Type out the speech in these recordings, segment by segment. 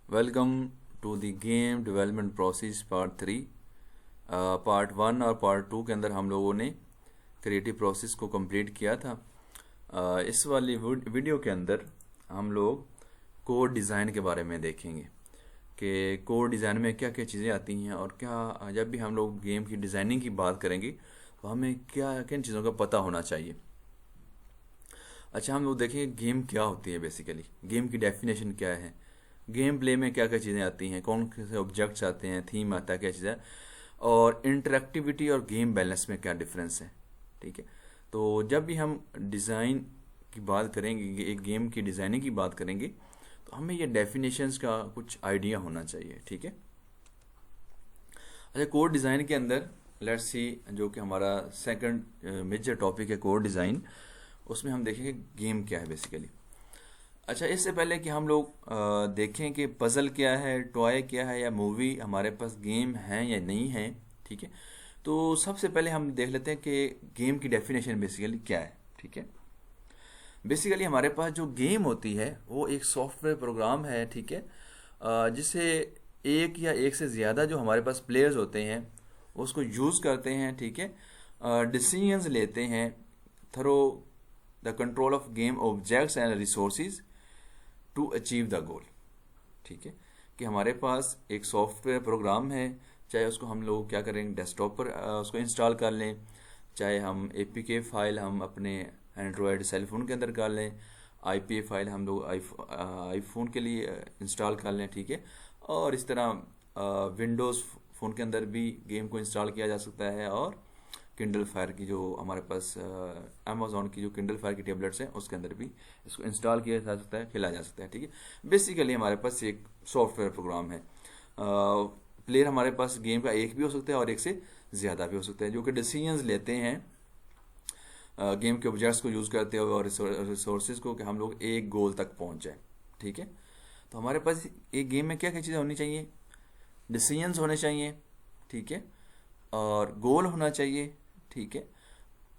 Welcome to the game development process part 3। Part 1 और part 2 के अंदर हम लोगों ने क्रिएटिव प्रोसेस को कंप्लीट किया था। इस वाली वीडियो के अंदर हम लोग कोड डिज़ाइन के बारे में देखेंगे कि कोड डिज़ाइन में क्या क्या चीज़ें आती हैं और क्या जब भी हम लोग गेम की डिज़ाइनिंग की बात करेंगे तो हमें क्या किन चीज़ों का पता होना चाहिए। अच्छा, हम लोग देखेंगे गेम क्या होती है। बेसिकली गेम की डेफिनेशन क्या है, गेम प्ले में क्या क्या चीज़ें आती हैं, कौन से ऑब्जेक्ट्स आते हैं, थीम आता है, क्या चीज़ें, और इंटरेक्टिविटी और गेम बैलेंस में क्या डिफरेंस है। ठीक है, तो जब भी हम डिज़ाइन की बात करेंगे, एक गेम की डिज़ाइनिंग की बात करेंगे, तो हमें ये डेफिनेशंस का कुछ आइडिया होना चाहिए। ठीक है। अच्छा, कोड डिज़ाइन के अंदर लेट्स सी, जो कि हमारा सेकंड मेजर टॉपिक है कोड डिज़ाइन, उसमें हम देखेंगे गेम क्या है बेसिकली। अच्छा, इससे पहले कि हम लोग देखें कि पज़ल क्या है, टॉय क्या है, या मूवी हमारे पास गेम है या नहीं है। ठीक है, तो सबसे पहले हम देख लेते हैं कि गेम की डेफिनेशन बेसिकली क्या है। ठीक है, बेसिकली हमारे पास जो गेम होती है वो एक सॉफ्टवेयर प्रोग्राम है। ठीक है, जिसे एक या एक से ज़्यादा जो हमारे पास प्लेयर्स होते हैं उसको यूज़ करते हैं। ठीक है, डिसीजंस लेते हैं through the control of game objects and resources to achieve the goal. ठीक है, कि हमारे पास एक सॉफ्टवेयर प्रोग्राम है, चाहे उसको हम लोग क्या करें, डेस्कटॉप पर उसको इंस्टॉल कर लें, चाहे हम एपीके फाइल हम अपने एंड्रॉयड सेलफोन के अंदर कर लें, आईपीए फाइल हम लोग आईफोन के लिए इंस्टॉल कर लें। ठीक है, और इस तरह विंडोज़ फ़ोन के अंदर भी गेम को इंस्टॉल किया जा सकता है, और किंडल फायर की जो हमारे पास अमेजोन की जो किंडल फायर की टेबलेट्स हैं उसके अंदर भी इसको इंस्टॉल किया जा सकता है, खेला जा सकता है। ठीक है, बेसिकली हमारे पास एक सॉफ्टवेयर प्रोग्राम है। प्लेयर हमारे पास गेम का एक भी हो सकता है और एक से ज़्यादा भी हो सकता है, जो कि डिसीजंस लेते हैं गेम के ऑब्जेक्ट्स को यूज़ करते हुए और रिसोर्सेज को, कि हम लोग एक गोल तक पहुंच जाए। ठीक है, तो हमारे पास एक गेम में क्या क्या चीज़ें होनी चाहिए, डिसीजंस होने चाहिए। ठीक है, और गोल होना चाहिए। ठीक है,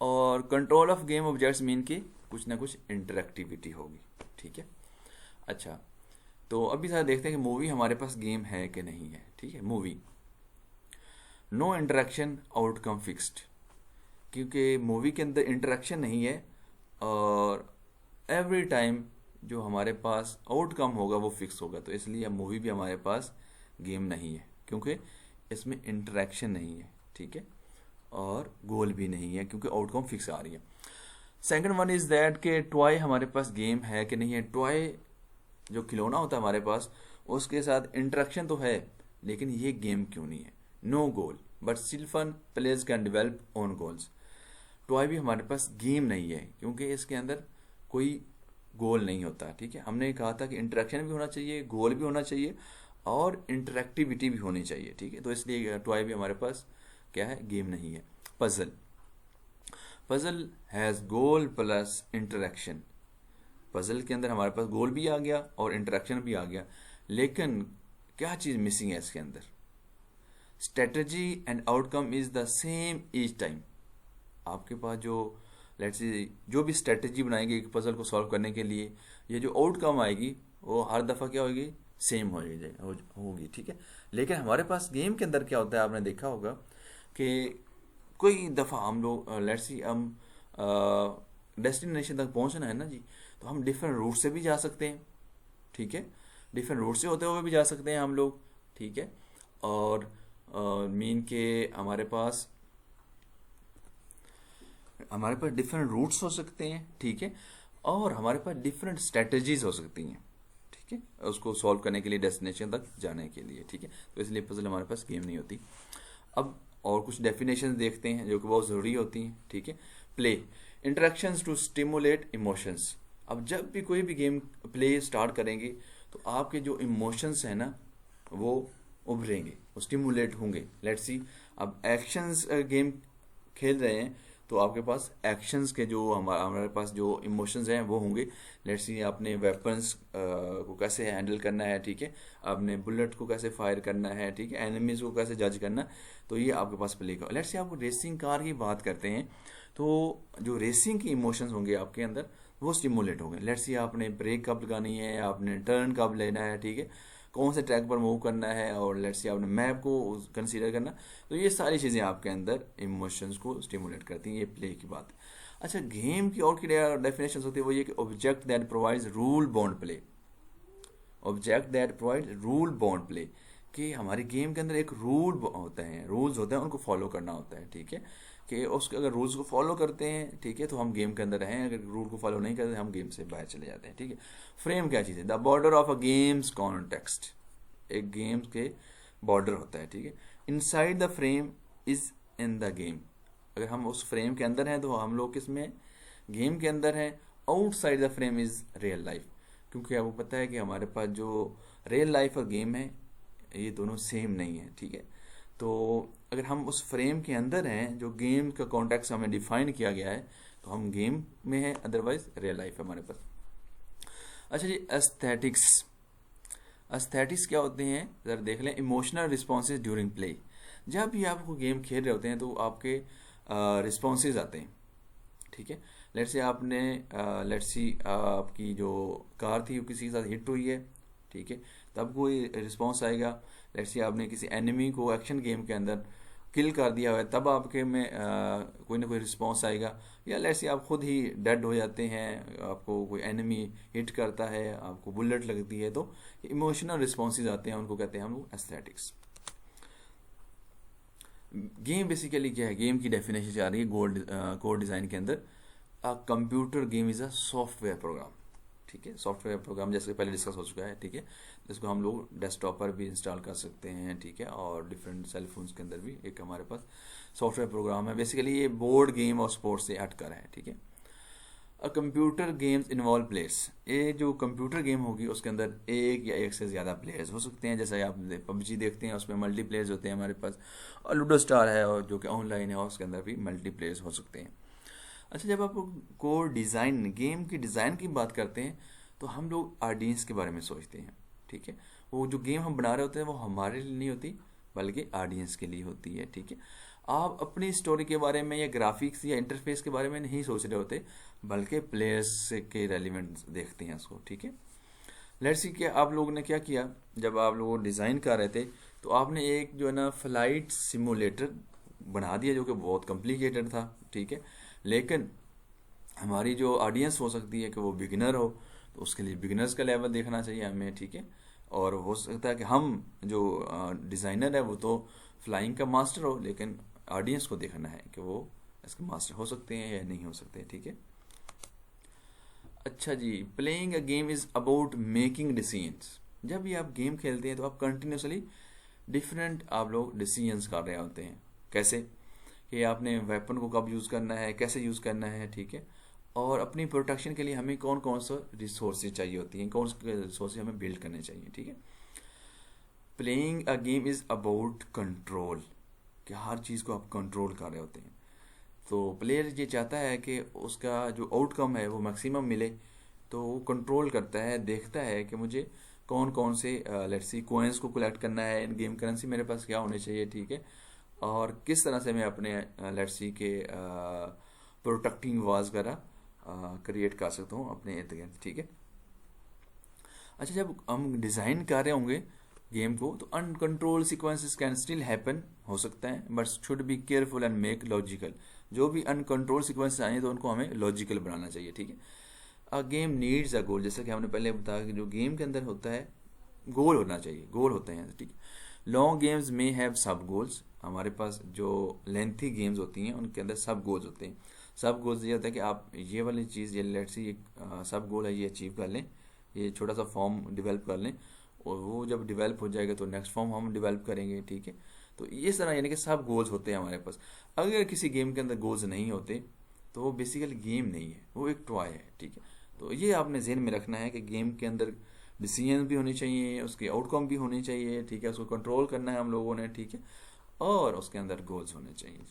और control of game objects mean कि कुछ ना कुछ इंटरेक्टिविटी होगी। ठीक है। अच्छा, तो अभी सारा देखते हैं कि मूवी हमारे पास गेम है कि नहीं है। ठीक है, movie no interaction, outcome fixed, क्योंकि मूवी के अंदर इंटरेक्शन नहीं है और एवरी टाइम जो हमारे पास आउटकम होगा वो फिक्स होगा, तो इसलिए मूवी भी हमारे पास गेम नहीं है, क्योंकि इसमें इंटरेक्शन नहीं है। ठीक है, और गोल भी नहीं है क्योंकि आउटकम फिक्स आ रही है। सेकंड वन इज दैट के टॉय हमारे पास गेम है कि नहीं है। टॉय जो खिलौना होता है हमारे पास, उसके साथ इंटरेक्शन तो है, लेकिन ये गेम क्यों नहीं है। No goal but still fun, players can develop own goals. Toy भी हमारे पास गेम नहीं है क्योंकि इसके अंदर कोई गोल नहीं होता। ठीक है, हमने कहा था कि इंटरेक्शन भी होना चाहिए, गोल भी होना चाहिए, और इंटरेक्टिविटी भी होनी चाहिए। ठीक है, तो इसलिए टॉय भी हमारे पास क्या है, गेम नहीं है। Puzzle, puzzle has goal plus interaction. Puzzle के अंदर हमारे पास गोल भी आ गया और इंटरेक्शन भी आ गया, लेकिन क्या चीज़ मिसिंग है इसके अंदर, strategy and outcome is the same each time. आपके पास जो लेट्स सी जो भी स्ट्रेटजी बनाएंगे एक पजल को सॉल्व करने के लिए, ये जो आउटकम आएगी वो हर दफ़ा क्या होगी, सेम होगी। ठीक है, लेकिन हमारे पास गेम के अंदर क्या होता है, आपने देखा होगा कि कोई दफ़ा हम लोग लेट्स सी हम डेस्टिनेशन तक पहुंचना है ना जी, तो हम डिफरेंट रूट से भी जा सकते हैं। ठीक है, डिफरेंट रूट से होते हुए भी जा सकते हैं हम लोग। ठीक है, और मीन के हमारे पास डिफरेंट रूट्स हो सकते हैं। ठीक है, और हमारे पास डिफरेंट स्ट्रेटजीज हो सकती हैं। ठीक है, उसको सॉल्व करने के लिए, डेस्टिनेशन तक जाने के लिए। ठीक है, तो इसलिए पजल हमारे पास गेम नहीं होती। अब और कुछ डेफिनेशन देखते हैं जो कि बहुत ज़रूरी होती हैं। ठीक है, play, interactions to stimulate emotions. अब जब भी कोई भी गेम प्ले स्टार्ट करेंगे तो आपके जो इमोशंस हैं ना वो उभरेंगे, वो स्टिमुलेट होंगे। लेट्स सी, अब एक्शंस गेम खेल रहे हैं तो आपके पास एक्शंस के जो हमारे पास जो इमोशंस हैं वो होंगे। लेट्स सी, आपने वेपन्स को कैसे हैंडल करना है। ठीक है, आपने बुलेट को कैसे फायर करना है। ठीक है, एनिमीज को कैसे जज करना, तो ये आपके पास प्ले का। लेट्स सी, आप रेसिंग कार की बात करते हैं तो जो रेसिंग की इमोशंस होंगे आपके अंदर वो स्टिमुलेट होंगे। लेट्स सी, आपने ब्रेक कब लगानी है, आपने टर्न कब लेना है। ठीक है, कौन से ट्रैक पर मूव करना है, और लेट्स से आपने मैप को कंसीडर करना। तो ये सारी चीज़ें आपके अंदर इमोशंस को स्टिमुलेट करती हैं, ये प्ले की बात है। अच्छा, गेम की और की डेफिनेशन होती है, वो ये कि object that provides rule bound play. Object that provide rule bound play, कि हमारी गेम के अंदर एक रूल होते हैं, रूल्स होते हैं, उनको फॉलो करना होता है, ठीक है। कि उसके अगर रूल्स को फॉलो करते हैं, ठीक है, तो हम गेम के अंदर रहें, अगर रूल को फॉलो नहीं करते हम गेम से बाहर चले जाते हैं, ठीक है। फ्रेम क्या चीज़ है? The border of a games context. एक गेम के बॉर्डर होता है, ठीक है। Inside the frame is in the game. अगर हम उस फ्रेम के अंदर हैं तो हम लोग किस में? गेम के अंदर हैं। Outside the frame is real life, क्योंकि आपको पता है कि हमारे पास जो रियल लाइफ और गेम है ये दोनों सेम नहीं है, ठीक है। तो अगर हम उस फ्रेम के अंदर हैं जो गेम का कॉन्टेक्स्ट हमें डिफाइन किया गया है, तो हम गेम में हैं, अदरवाइज रियल लाइफ है हमारे पास। अच्छा जी, एस्थेटिक्स। एस्थेटिक्स क्या होते हैं जरा देख लें। Emotional responses during play. जब भी आपको गेम खेल रहे होते हैं तो आपके रिस्पॉन्सेज आते हैं, ठीक है। लेट्स से आपने लेट्स सी आपकी जो कार थी वो किसी के साथ हिट हुई है, ठीक है, तब कोई रिस्पॉन्स आएगा। लेट्स से आपने किसी एनिमी को एक्शन गेम के अंदर किल कर दिया हुआ है, तब आपके में कोई ना कोई रिस्पॉन्स आएगा। या लेट्स से आप खुद ही डेड हो जाते हैं, आपको कोई एनिमी हिट करता है, आपको बुलेट लगती है, तो इमोशनल रिस्पॉन्सेज आते हैं, उनको कहते हैं हम लोग एस्थेटिक्स। गेम बेसिकली क्या है? गेम की डेफिनेशन जा रही है कोड डिज़ाइन के अंदर। Computer game is a software program, ठीक है। सॉफ्टवेयर प्रोग्राम जैसे पहले डिस्कस हो चुका है, ठीक है, जिसको हम लोग डेस्कटॉप पर भी इंस्टॉल कर सकते हैं, ठीक है, और डिफरेंट सेल फोन्स के अंदर भी एक हमारे पास सॉफ्टवेयर प्रोग्राम है। बेसिकली ये बोर्ड गेम और स्पोर्ट्स से हटकर है, ठीक है। A computer games involve players. ये जो कंप्यूटर गेम होगी उसके अंदर एक या एक से ज़्यादा प्लेयर्स हो सकते हैं। जैसे आप पबजी देखते हैं, उसमें मल्टी प्लेयर्स होते हैं हमारे पास, और लूडो स्टार है और जो कि ऑनलाइन है, और उसके अंदर भी मल्टी प्लेयर्स हो सकते हैं। अच्छा, जब आप कोड डिज़ाइन, गेम की डिज़ाइन की बात करते हैं, तो हम लोग ऑडियंस के बारे में सोचते हैं, ठीक है। वो जो गेम हम बना रहे होते हैं वो हमारे लिए नहीं होती, बल्कि ऑडियंस के लिए होती है, ठीक है। आप अपनी स्टोरी के बारे में या ग्राफिक्स या इंटरफेस के बारे में नहीं सोच रहे होते, बल्कि प्लेयर्स के रेलिवेंट देखते हैं उसको, ठीक है। लेट्स सी कि आप लोगों ने क्या किया, जब आप लोग डिज़ाइन कर रहे थे तो आपने एक जो है ना फ्लाइट सिमुलेटर बना दिया, जो कि बहुत कॉम्प्लिकेटेड था, ठीक है। लेकिन हमारी जो ऑडियंस हो सकती है कि वो बिगिनर हो, तो उसके लिए बिगिनर्स का लेवल देखना चाहिए हमें, ठीक है। और हो सकता है कि हम जो डिज़ाइनर है वो तो फ्लाइंग का मास्टर हो, लेकिन ऑडियंस को देखना है कि वो इसके मास्टर हो सकते हैं या नहीं हो सकते, ठीक है। अच्छा जी, playing a game is about making decisions. जब भी आप गेम खेलते हैं तो आप कंटिन्यूसली डिफरेंट आप लोग डिसीजंस कर रहे होते हैं। कैसे? कि आपने वेपन को कब यूज़ करना है, कैसे यूज़ करना है, ठीक है। और अपनी प्रोटेक्शन के लिए हमें कौन कौन सा रिसोर्सेज चाहिए होती हैं, कौन से रिसोर्सेज हमें बिल्ड करने चाहिए, ठीक है। Playing a game is about control, कि हर चीज़ को आप कंट्रोल कर रहे होते हैं। तो प्लेयर ये चाहता है कि उसका जो आउटकम है वो मैक्सिमम मिले, तो वो कंट्रोल करता है, देखता है कि मुझे कौन कौन से लेट्स सी कोइंस को कलेक्ट करना है, इन गेम करेंसी मेरे पास क्या होने चाहिए, ठीक है। और किस तरह से मैं अपने लेट्स सी के प्रोटेक्टिंग वाल्स वगैरह क्रिएट कर सकता हूँ अपने इर्द गिर्द, ठीक है। अच्छा, जब हम डिज़ाइन कर रहे होंगे गेम को, तो uncontrol sequences can still happen, हो सकता है, but should be careful and make logical. जो भी अनकंट्रोल सीक्वेंसेस आए तो उनको हमें लॉजिकल बनाना चाहिए, ठीक है। अ गेम नीड्स अ गोल, जैसा कि हमने पहले बताया कि जो गेम के अंदर होता है गोल होना चाहिए, गोल होते हैं, ठीक है। लॉन्ग गेम्स में हैव सब गोल्स। हमारे पास जो लेंथी गेम्स होती हैं उनके अंदर सब गोल्स होते हैं। सब गोल्स ये होता है कि आप ये वाली चीज़, ये लेट्स सी सब गोल है, ये अचीव कर लें, ये छोटा सा फॉर्म डिवेल्प कर लें, और वो जब डिवेल्प हो जाएगा तो नेक्स्ट फॉर्म हम डिवेल्प करेंगे, ठीक है। तो इस तरह यानी कि सब गोल्स होते हैं हमारे पास। अगर किसी गेम के अंदर गोल्स नहीं होते तो वो बेसिकली गेम नहीं है, वो एक टॉय है, ठीक है। तो ये आपने ज़हन में रखना है कि गेम के अंदर डिसीजन भी होने चाहिए, उसके आउटकम भी होने चाहिए, ठीक है, उसको कंट्रोल करना है हम लोगों ने, ठीक है, और उसके अंदर गोल्स होने चाहिए।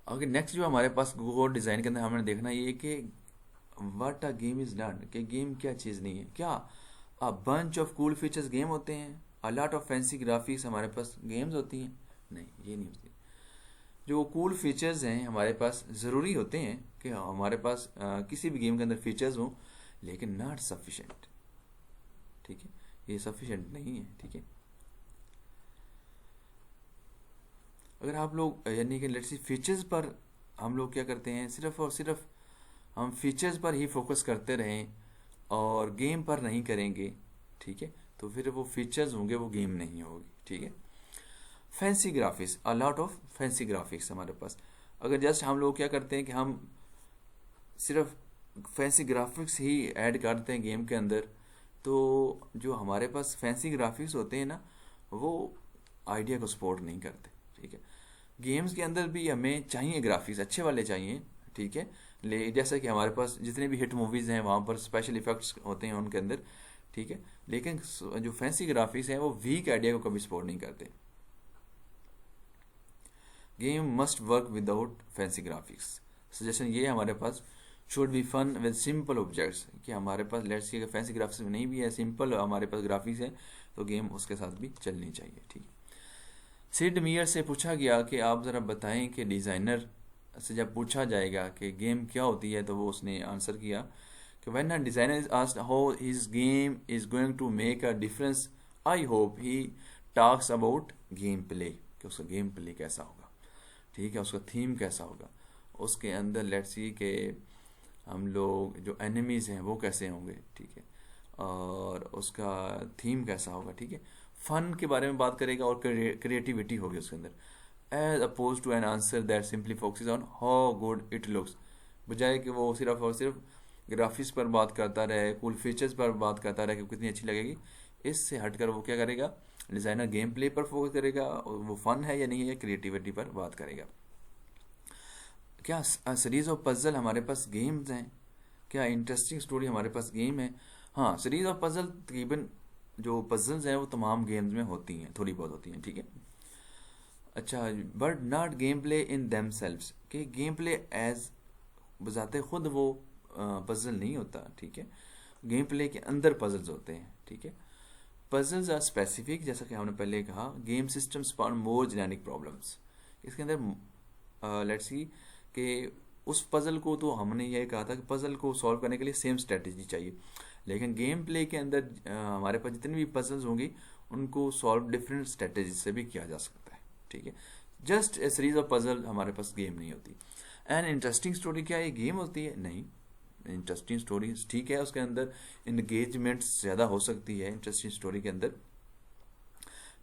अगर नेक्स्ट जो हमारे पास कोड डिज़ाइन के अंदर हमने देखना ये कि what a game is done, कि गेम क्या चीज़ नहीं है। क्या a bunch of cool features game होते हैं, a lot of fancy graphics हमारे पास गेम्स होती हैं? नहीं, ये नहीं होती। जो कूल फीचर्स हैं हमारे पास ज़रूरी होते हैं कि हमारे पास किसी भी गेम के अंदर फीचर्स हों, लेकिन नॉट सफिशेंट। ये सफिशिएंट नहीं है, ठीक है। अगर आप लोग यानी कि लेट्स सी फीचर्स पर हम लोग क्या करते हैं, सिर्फ और सिर्फ हम फीचर्स पर ही फोकस करते रहें और गेम पर नहीं करेंगे, ठीक है, तो फिर वो फीचर्स होंगे, वो गेम नहीं होगी, ठीक है। Fancy graphics, a lot of fancy graphics हमारे पास। अगर जस्ट हम लोग क्या करते हैं कि हम सिर्फ फैंसी ग्राफिक्स ही ऐड करते हैं गेम के अंदर, तो जो हमारे पास फैंसी ग्राफिक्स होते हैं ना, वो आइडिया को सपोर्ट नहीं करते, ठीक है। गेम्स के अंदर भी हमें चाहिए ग्राफिक्स अच्छे वाले चाहिए, ठीक है। ले जैसा कि हमारे पास जितने भी हिट मूवीज़ हैं वहाँ पर स्पेशल इफेक्ट्स होते हैं उनके अंदर, ठीक है। लेकिन जो फैंसी ग्राफिक्स हैं वो वीक आइडिया को कभी सपोर्ट नहीं करते। Game must work without fancy graphics. Suggestion ये हमारे पास should be fun with simple objects, कि हमारे पास लेट्स सी अगर फैंसी ग्राफिक्स नहीं भी है, सिंपल हमारे पास ग्राफिक्स है, तो गेम उसके साथ भी चलनी चाहिए, ठीक है। सिड मीयर से पूछा गया कि आप ज़रा बताएं कि डिज़ाइनर से जब पूछा जाएगा कि गेम क्या होती है, तो वो उसने आंसर किया कि when a designer is asked how his game is going to make a difference, I hope he talks about game play, कि उसका गेम प्ले कैसा होगा, ठीक है, उसका थीम कैसा होगा, उसके अंदर लेट्स सी के हम लोग जो एनिमीज़ हैं वो कैसे होंगे, ठीक है, और उसका थीम कैसा होगा, ठीक है। फन के बारे में बात करेगा और क्रिएटिविटी होगी उसके अंदर, as oppose to an answer that simply focuses on how good it looks, बजाय कि वो सिर्फ और सिर्फ ग्राफिक्स पर बात करता रहे, कूल फीचर्स पर बात करता रहे कि कितनी अच्छी लगेगी। इससे हटकर वो क्या करेगा, डिज़ाइनर गेम प्ले पर फोकस करेगा, और वो फन है या नहीं है, क्रिएटिविटी पर बात करेगा। क्या सीरीज ऑफ पजल हमारे पास गेम्स हैं, क्या इंटरेस्टिंग स्टोरी हमारे पास गेम है? हाँ, सीरीज ऑफ पजल तकरीबन जो पजल्स हैं वो तमाम गेम्स में होती हैं, थोड़ी बहुत होती हैं, ठीक है। अच्छा, but not game play in them selves, कि गेम प्ले एज बजाते खुद वो पजल नहीं होता, ठीक है। गेम प्ले के अंदर पजल्स होते हैं, ठीक है। पजल्स आर स्पेसिफिक, जैसा कि हमने पहले कहा, game systems for more generic problems. इसके अंदर लेट्स सी कि उस पजल को, तो हमने ये कहा था कि पजल को सॉल्व करने के लिए सेम स्ट्रेटजी चाहिए, लेकिन गेम प्ले के अंदर हमारे पास जितनी भी पजल्स होंगी उनको सॉल्व डिफरेंट स्ट्रेटजी से भी किया जा सकता है, ठीक है। Just a series of puzzle हमारे पास गेम नहीं होती। एंड इंटरेस्टिंग स्टोरी क्या ये गेम होती है? नहीं, इंटरेस्टिंग स्टोरी ठीक है, उसके अंदर इंगेजमेंट्स ज़्यादा हो सकती है इंटरेस्टिंग स्टोरी के अंदर,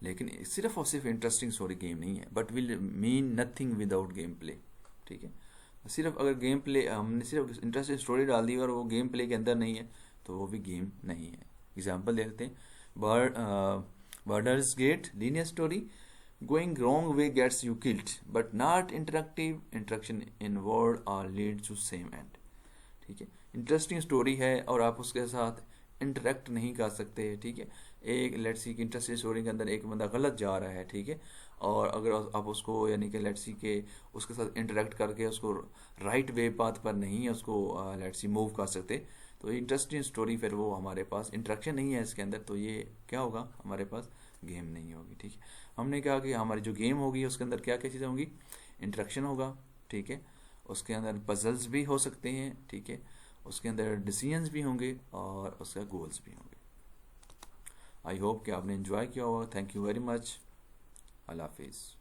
लेकिन सिर्फ और सिर्फ इंटरेस्टिंग स्टोरी गेम नहीं है, but will mean nothing without game play, ठीक है। सिर्फ अगर गेम प्ले हमने सिर्फ इंटरेस्टिंग स्टोरी डाल दी और वो गेम प्ले के अंदर नहीं है, तो वो भी गेम नहीं है। एग्जाम्पल देखते हैं, Baldur's Gate, linear story, going wrong way gets you killed, but not interactive, interaction in word are lead to same end, ठीक है। इंटरेस्टिंग स्टोरी है और आप उसके साथ इंटरेक्ट नहीं कर सकते, ठीक है। एक लेट्स सी की इंटरेस्टिंग स्टोरी के अंदर एक बंदा गलत जा रहा है, ठीक है, और अगर आप उसको यानी कि लेट्स सी के उसके साथ इंटरेक्ट करके उसको राइट वे पाथ पर नहीं है उसको लेट्स सी मूव कर सकते, तो इंटरेस्टिंग स्टोरी फिर वो हमारे पास इंटरेक्शन नहीं है इसके अंदर, तो ये क्या होगा, हमारे पास गेम नहीं होगी, ठीक है। हमने कहा कि हमारी जो गेम होगी उसके अंदर क्या क्या चीज़ें होंगी, इंटरेक्शन होगा, ठीक है, उसके अंदर पजल्स भी हो सकते हैं, ठीक है, उसके अंदर डिसीजंस भी होंगे और उसका गोल्स भी होंगे। आई होप कि आपने एंजॉय किया होगा। Thank you very much. अल्लाह हाफिज़।